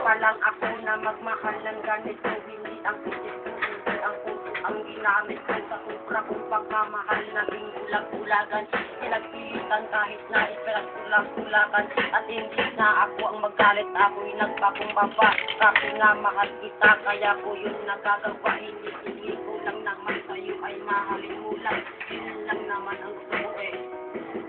pa lang ako na magmahal ng ganito. Hindi ang isip ko, hindi ang puso ang ginamit ko sa sobra kong pagmamahal. Naging bulag-bulagan, pinagpilitan kahit na ipilag-tulang-tulakan. At hindi na ako ang magalit, ako'y nagpakumbaba. Kasi nga mahal kita, kaya ko yun nagagawa. Hindi ko lang naman sa'yo ay mahalin mo lang. Yun lang naman ang gusto mo eh.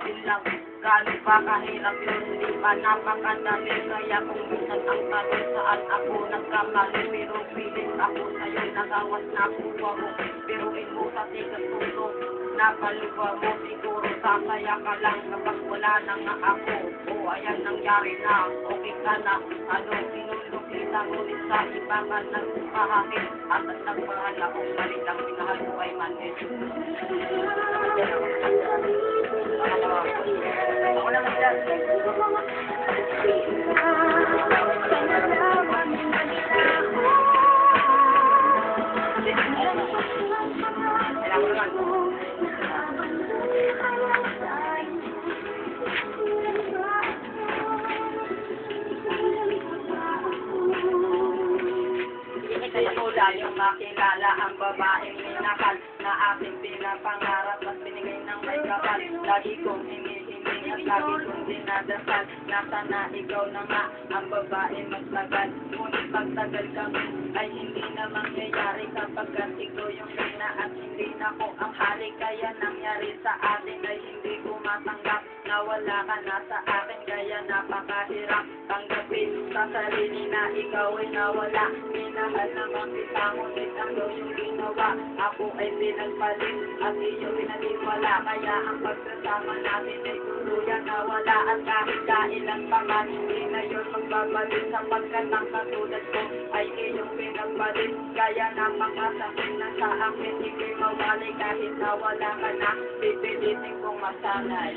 Yun lang. Gano'n ba kahirap yun, di ba napakadali. Kaya kung minsan ang tanong saan ako nagkamali. Pero pilit ako sa'yo, nagawas na kuha mo. Piruin mo sa tigas tulo, napaluwa mo. Siguro sasaya ka lang kapag wala na nga ako. O ayan nangyari na, okay ka na. Ano, sinulog kita ngunit sa iba ka nagpahakit. At nagpahala kung balik ang minahal ko ay manis. Ako naman dyan. Kaya ko layong makilala ang babaeng minahal na aking pinapangarap at binigay ng may kapal. Lagi kong hinihiling at lagi kong dinadasal na sana ikaw na nga ang babae magtagal. Ngunit pagtagal kami ay hindi na mangyayari kapagkat ikaw yung reyna at hindi na ko ang hari. Kaya nangyari sa atin ay hindi ko matanggap na wala ka na sa akin. Kaya napakahirap tanggapin sa sarili na ikaw ay nawala. Minahal naman kita ngunit ang yung ginawa. Ako ay pinagpalit at iyo pinaniwala. Kaya ang pagsasama natin ay tuluyan na wala. At kahit kailan pa man hindi na yun magbabalik. Sapagkat ang katulad ko ay iyong pinagpalit. Kaya napakasakit na sa akin hindi mawalay. Kahit na wala ka na pipilitin kong masanay.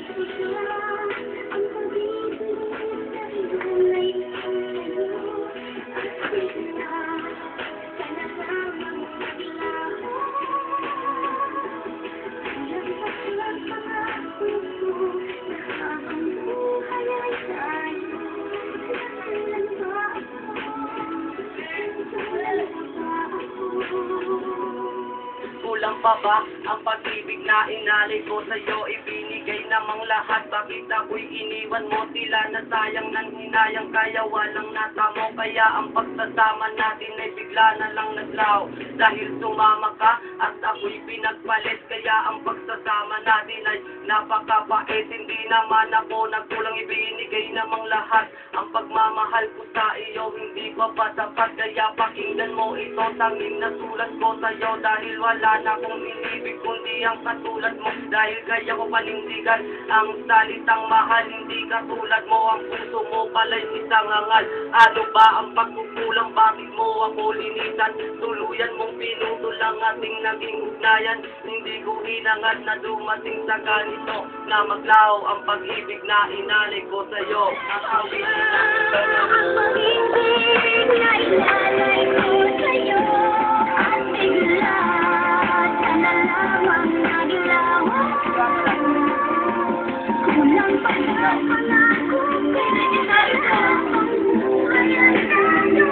Kulang pa ba ang pag-ibig na inalay ko sa'yo? Ibinigay namang lahat, bakit ako'y iniwan mo? Tila na sayang nang hinayang, kaya walang natamo. Kaya ang pagsasama natin ay bigla na lang naglaw. Dahil sumama ka at ako'y pinagpalit. Kaya ang pagsasama natin ay napakapait. Hindi naman ako nagkulang, ibinigay namang lahat. Ang pagmamahal ko sa iyo hindi pa sapat. Kaya pakinggan mo ito, tanging nasulat ko sa'yo. Dahil wala na akong inibig kundi ang katulad mo. Dahil kaya ko panindigan ang salitang mahal. Hindi katulad mo, ang puso mo pala'y isang angal. Ano ba ang pagkukulang, bakit mo ako linisan? Tuluyan mong pinutol ang ating naging ugnayan. Hindi ko hinangad na dumating sa ganito, na maglaho ang pag-ibig na inalay ko sa'yo. Ang pag-ibig na inalay ko sa'yo at bigla ka na lamang naglaho. Kulang pa sa pangako, pinag-inal ka ang buhay ay tayo.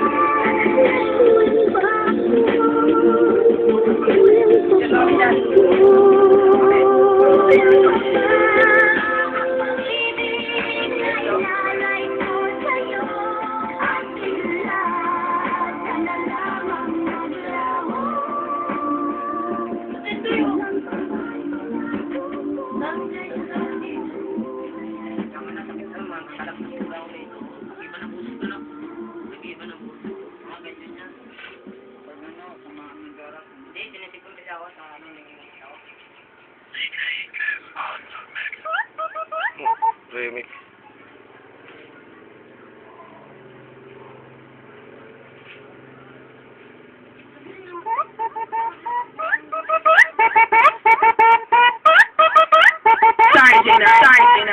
Kulang pa Remix. Sorry,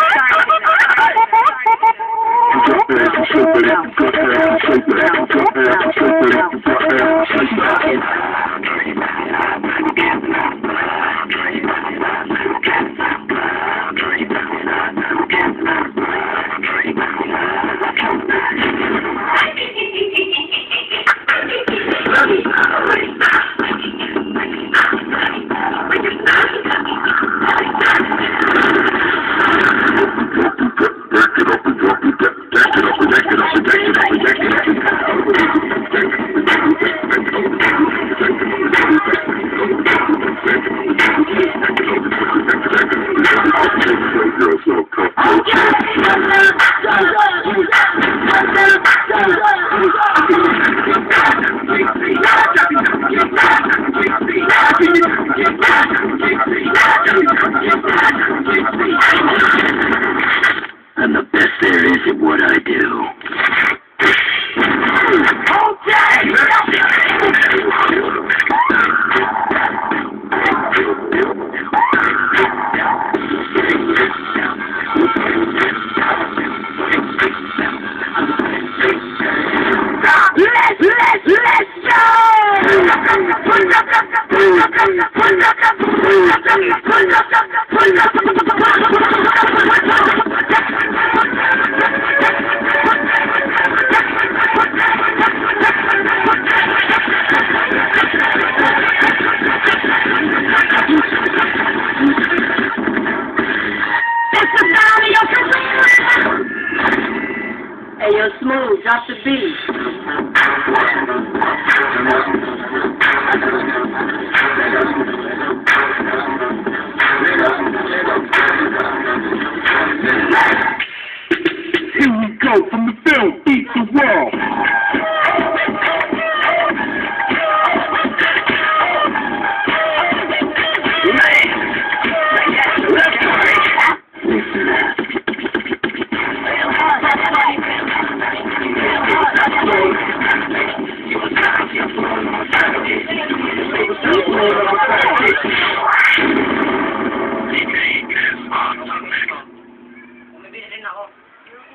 Bumibili rin ako.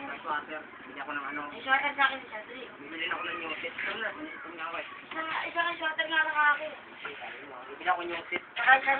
May swatter. Bili ako ng ano. May sweater sa akin, Sandri. Bibili rin ako ng nyosit. Ito na, sinisip ko nga ako eh. Isa kang sweater nga lang akin. Bibili ako ng nyosit. Saka